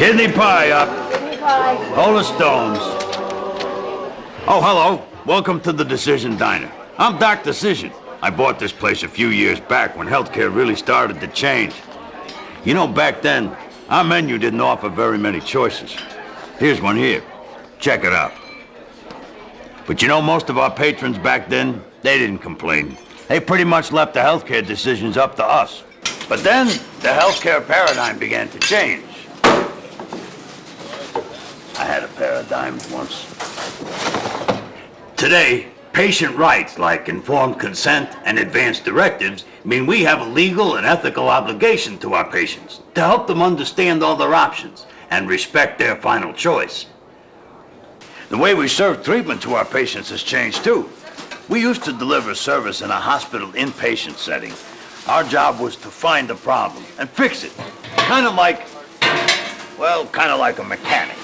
Kidney pie up. Kidney pie. Hold the stones. Oh, hello. Welcome to the Decision Diner. I'm Doc Decision. I bought this place a few years back when healthcare really started to change. You know, back then, our menu didn't offer very many choices. Here's one here. Check it out. But you know, most of our patrons back then, they didn't complain. They pretty much left the healthcare decisions up to us. But then, the healthcare paradigm began to change. I had a pair of dimes once. Today, patient rights like informed consent and advance directives mean we have a legal and ethical obligation to our patients to help them understand all their options and respect their final choice. The way we serve treatment to our patients has changed too. We used to deliver service in a hospital inpatient setting. Our job was to find the problem and fix it. Kind of like a mechanic.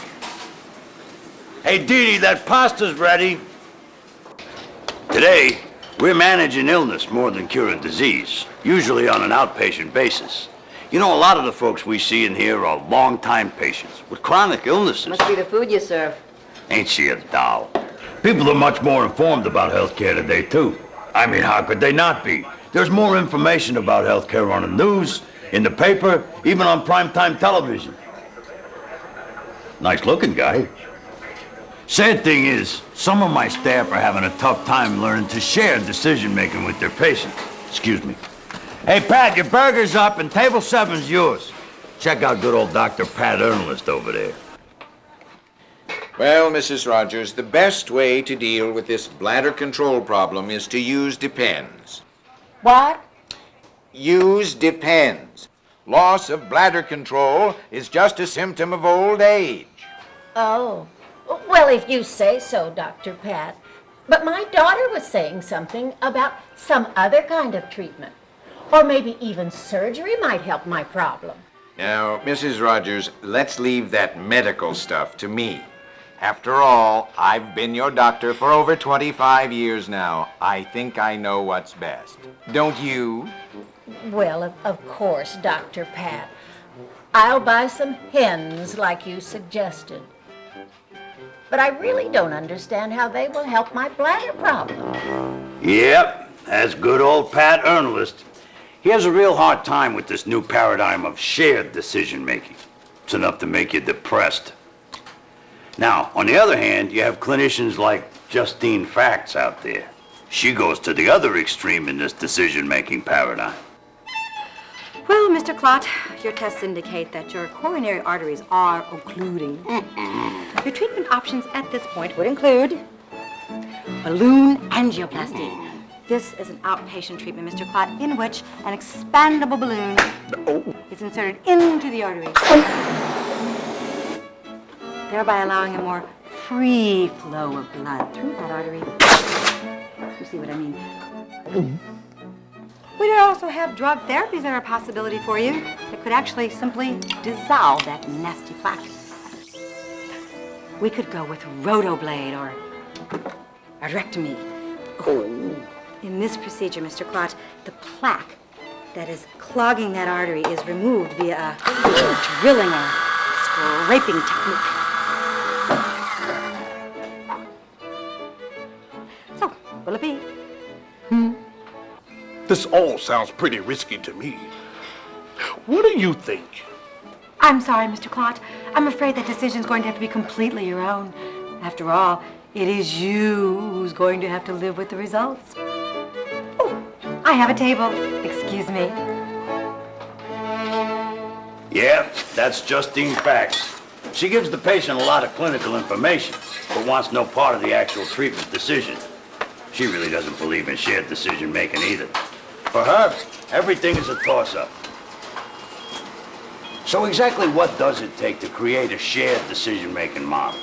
Hey, Dee Dee, that pasta's ready. Today, we're managing illness more than curing disease, usually on an outpatient basis. You know, a lot of the folks we see in here are long-time patients with chronic illnesses. Must be the food you serve. Ain't she a doll? People are much more informed about healthcare today, too. I mean, how could they not be? There's more information about healthcare on the news, in the paper, even on primetime television. Nice-looking guy. Sad thing is, some of my staff are having a tough time learning to share decision-making with their patients. Excuse me. Hey, Pat, your burger's up and table 7's yours. Check out good old Dr. Pat Ernest over there. Well, Mrs. Rogers, the best way to deal with this bladder control problem is to use Depends. What? Use Depends. Loss of bladder control is just a symptom of old age. Oh. Well, if you say so, Dr. Pat. But my daughter was saying something about some other kind of treatment. Or maybe even surgery might help my problem. Now, Mrs. Rogers, let's leave that medical stuff to me. After all, I've been your doctor for over 25 years now. I think I know what's best. Don't you? Well, of course, Dr. Pat. I'll buy some hens like you suggested. But I really don't understand how they will help my bladder problem. Yep, that's good old Pat Ernest. He has a real hard time with this new paradigm of shared decision-making. It's enough to make you depressed. Now, on the other hand, you have clinicians like Justine Facts out there. She goes to the other extreme in this decision-making paradigm. Well, Mr. Klott, your tests indicate that your coronary arteries are occluding. Your treatment options at this point would include balloon angioplasty. This is an outpatient treatment, Mr. Klott, in which an expandable balloon is inserted into the artery, thereby allowing a more free flow of blood through that artery. You see what I mean? We could also have drug therapies that are a possibility for you that could actually simply dissolve that nasty plaque. We could go with rotoblade or arectomy. In this procedure, Mr. Klott, the plaque that is clogging that artery is removed via a drilling or scraping technique. So, will it be? This all sounds pretty risky to me. What do you think? I'm sorry, Mr. Klott. I'm afraid that decision's going to have to be completely your own. After all, it is you who's going to have to live with the results. Oh, I have a table. Excuse me. Yeah, that's Justine Facts. She gives the patient a lot of clinical information, but wants no part of the actual treatment decision. She really doesn't believe in shared decision-making either. For her, everything is a toss-up. So exactly what does it take to create a shared decision-making model?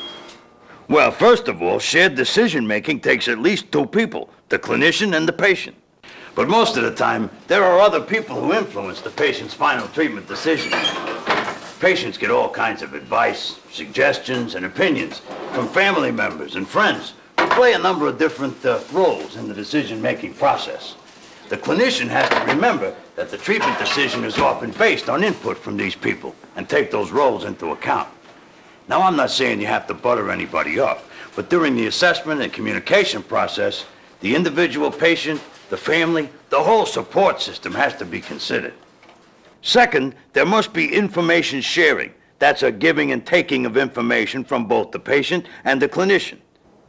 Well, first of all, shared decision-making takes at least two people, the clinician and the patient. But most of the time, there are other people who influence the patient's final treatment decision. Patients get all kinds of advice, suggestions, and opinions from family members and friends who play a number of different roles in the decision-making process. The clinician has to remember that the treatment decision is often based on input from these people and take those roles into account. Now, I'm not saying you have to butter anybody up, but during the assessment and communication process, the individual patient, the family, the whole support system has to be considered. Second, there must be information sharing. That's a giving and taking of information from both the patient and the clinician.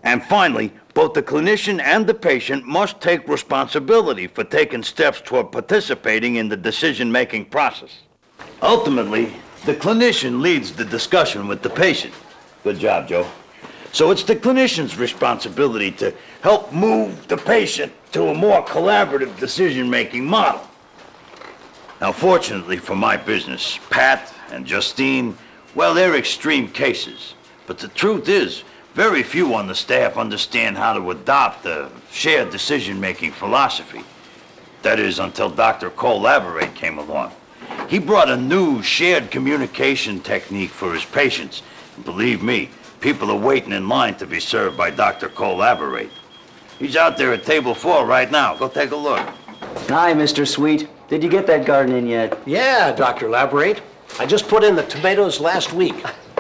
And finally, both the clinician and the patient must take responsibility for taking steps toward participating in the decision-making process. Ultimately, the clinician leads the discussion with the patient. Good job, Joe. So it's the clinician's responsibility to help move the patient to a more collaborative decision-making model. Now, fortunately for my business, Pat and Justine, well, they're extreme cases. But the truth is, very few on the staff understand how to adopt a shared decision-making philosophy. That is, until Dr. Collaborate came along. He brought a new shared communication technique for his patients. And believe me, people are waiting in line to be served by Dr. Collaborate. He's out there at table 4 right now. Go take a look. Hi, Mr. Sweet. Did you get that garden in yet? Yeah, Dr. Laborate. I just put in the tomatoes last week.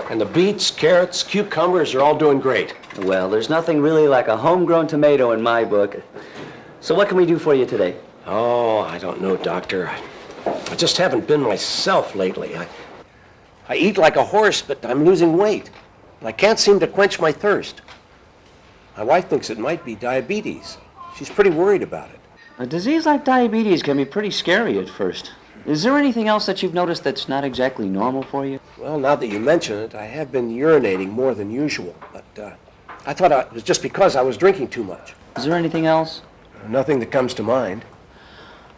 And the beets, carrots, cucumbers are all doing great. Well, there's nothing really like a homegrown tomato in my book. So what can we do for you today? Oh, I don't know, Doctor. I just haven't been myself lately. I eat like a horse, but I'm losing weight. And I can't seem to quench my thirst. My wife thinks it might be diabetes. She's pretty worried about it. A disease like diabetes can be pretty scary at first. Is there anything else that you've noticed that's not exactly normal for you? Well, now that you mention it, I have been urinating more than usual. But I thought it was just because I was drinking too much. Is there anything else? Nothing that comes to mind.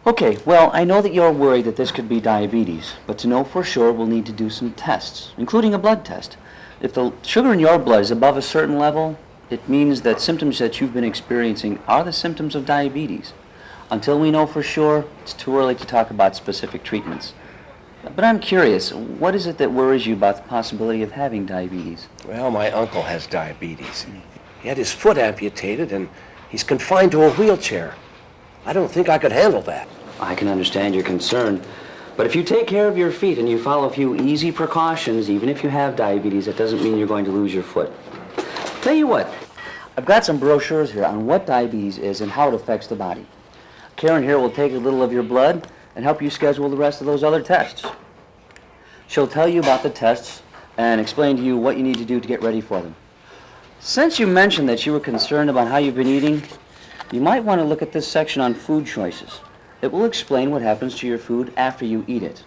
Okay, well, I know that you're worried that this could be diabetes, but to know for sure, we'll need to do some tests, including a blood test. If the sugar in your blood is above a certain level, it means that symptoms that you've been experiencing are the symptoms of diabetes. Until we know for sure, it's too early to talk about specific treatments. But I'm curious, what is it that worries you about the possibility of having diabetes? Well, my uncle has diabetes. He had his foot amputated and he's confined to a wheelchair. I don't think I could handle that. I can understand your concern, but if you take care of your feet and you follow a few easy precautions, even if you have diabetes, that doesn't mean you're going to lose your foot. Tell you what, I've got some brochures here on what diabetes is and how it affects the body. Karen here will take a little of your blood and help you schedule the rest of those other tests. She'll tell you about the tests and explain to you what you need to do to get ready for them. Since you mentioned that you were concerned about how you've been eating, you might want to look at this section on food choices. It will explain what happens to your food after you eat it.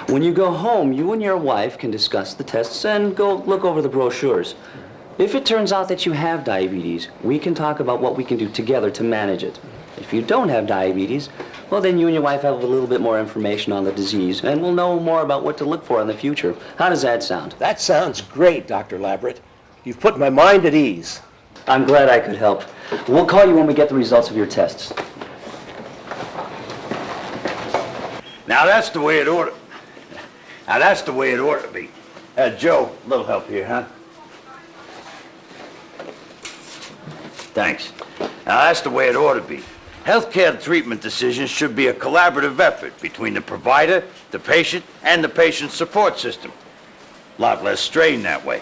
When you go home, you and your wife can discuss the tests and go look over the brochures. If it turns out that you have diabetes, we can talk about what we can do together to manage it. If you don't have diabetes, well, then you and your wife have a little bit more information on the disease, and we'll know more about what to look for in the future. How does that sound? That sounds great, Dr. Labrett. You've put my mind at ease. I'm glad I could help. We'll call you when we get the results of your tests. Now that's the way it ought to. Now that's the way it ought to be. Joe, a little help here, huh? Thanks. Now that's the way it ought to be. Healthcare treatment decisions should be a collaborative effort between the provider, the patient, and the patient's support system. A lot less strain that way.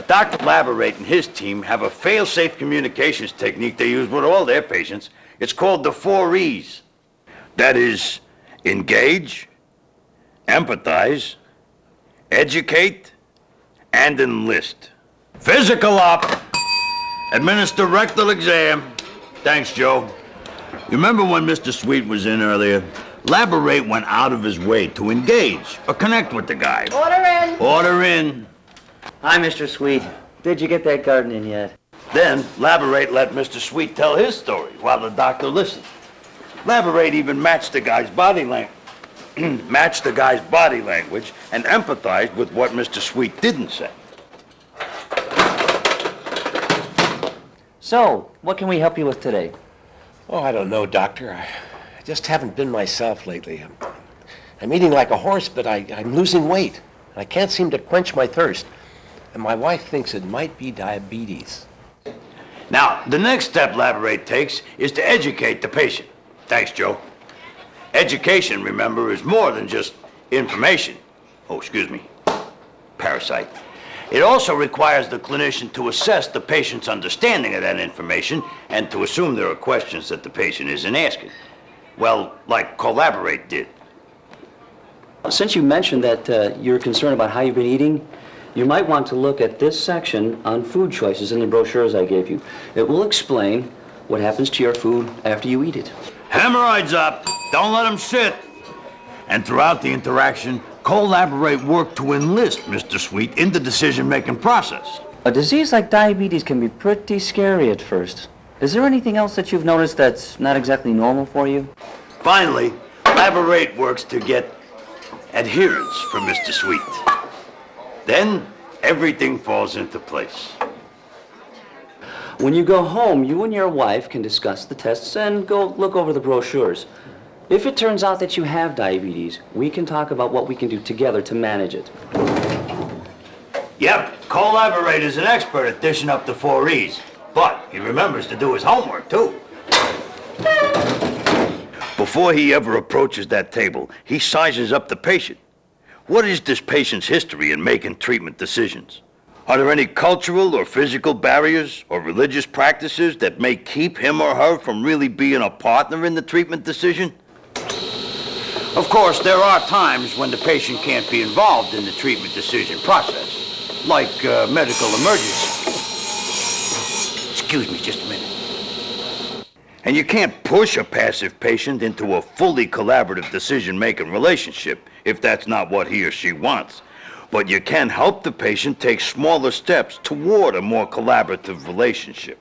Dr. Laborate and his team have a fail-safe communications technique they use with all their patients. It's called the 4 E's. That is, engage, empathize, educate, and enlist. Physical op, administer rectal exam. Thanks, Joe. You remember when Mr. Sweet was in earlier? Laborate went out of his way to engage or connect with the guy. Order in. Order in. Hi, Mr. Sweet. Did you get that garden in yet? Then Laborate let Mr. Sweet tell his story while the doctor listened. Laborate even matched the guy's body language. Matched the guy's body language and empathized with what Mr. Sweet didn't say. So, what can we help you with today? Oh, I don't know, Doctor. I just haven't been myself lately. I'm eating like a horse, but I'm losing weight. I can't seem to quench my thirst. And my wife thinks it might be diabetes. Now, the next step Laborate takes is to educate the patient. Thanks, Joe. Education, remember, is more than just information. Oh, excuse me. Parasite. It also requires the clinician to assess the patient's understanding of that information and to assume there are questions that the patient isn't asking. Well, like Collaborate did. Since you mentioned that you're concerned about how you've been eating, you might want to look at this section on food choices in the brochures I gave you. It will explain what happens to your food after you eat it. Hemorrhoids up. Don't let them sit. And throughout the interaction, Collaborate worked to enlist Mr. Sweet in the decision-making process. A disease like diabetes can be pretty scary at first. Is there anything else that you've noticed that's not exactly normal for you? Finally, Collaborate works to get adherence from Mr. Sweet. Then, everything falls into place. When you go home, you and your wife can discuss the tests and go look over the brochures. If it turns out that you have diabetes, we can talk about what we can do together to manage it. Yep, Collaborate is an expert at dishing up the 4 E's, but he remembers to do his homework, too. Before he ever approaches that table, he sizes up the patient. What is this patient's history in making treatment decisions? Are there any cultural or physical barriers or religious practices that may keep him or her from really being a partner in the treatment decision? Of course, there are times when the patient can't be involved in the treatment decision process, like medical emergency. Excuse me just a minute. And you can't push a passive patient into a fully collaborative decision-making relationship if that's not what he or she wants. But you can help the patient take smaller steps toward a more collaborative relationship.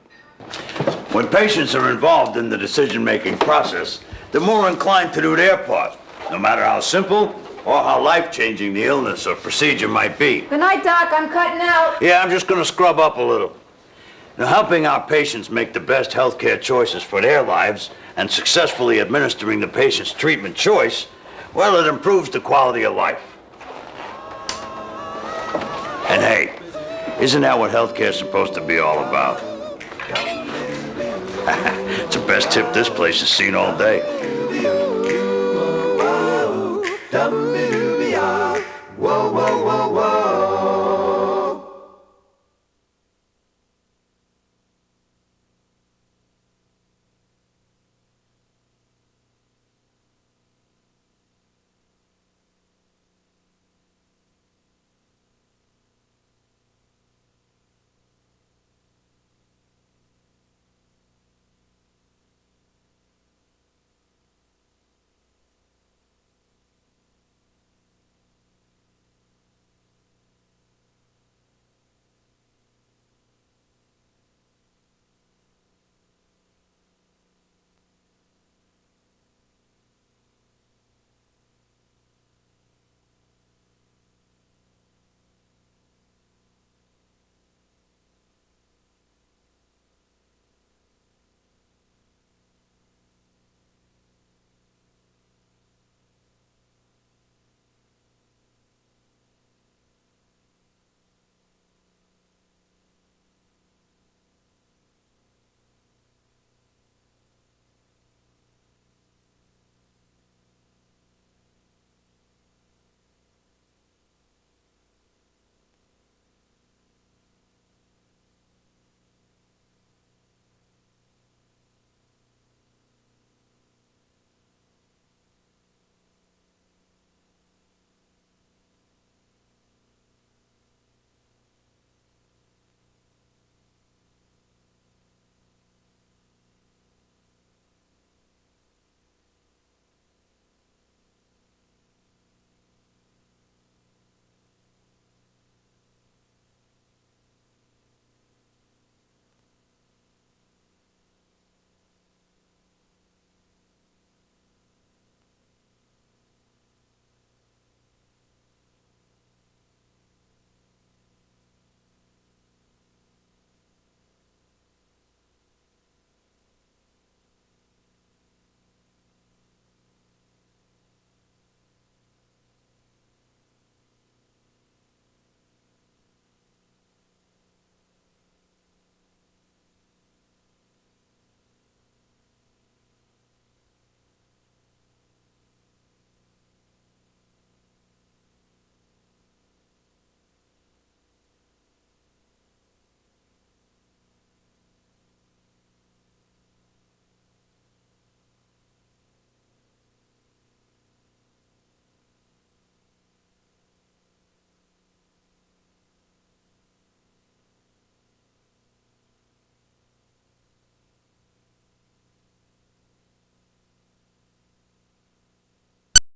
When patients are involved in the decision-making process, they're more inclined to do their part, no matter how simple or how life-changing the illness or procedure might be. Good night, Doc. I'm cutting out. Yeah, I'm just gonna scrub up a little. Now, helping our patients make the best healthcare choices for their lives and successfully administering the patient's treatment choice, well, it improves the quality of life. And hey, isn't that what healthcare's supposed to be all about? It's the best tip this place has seen all day.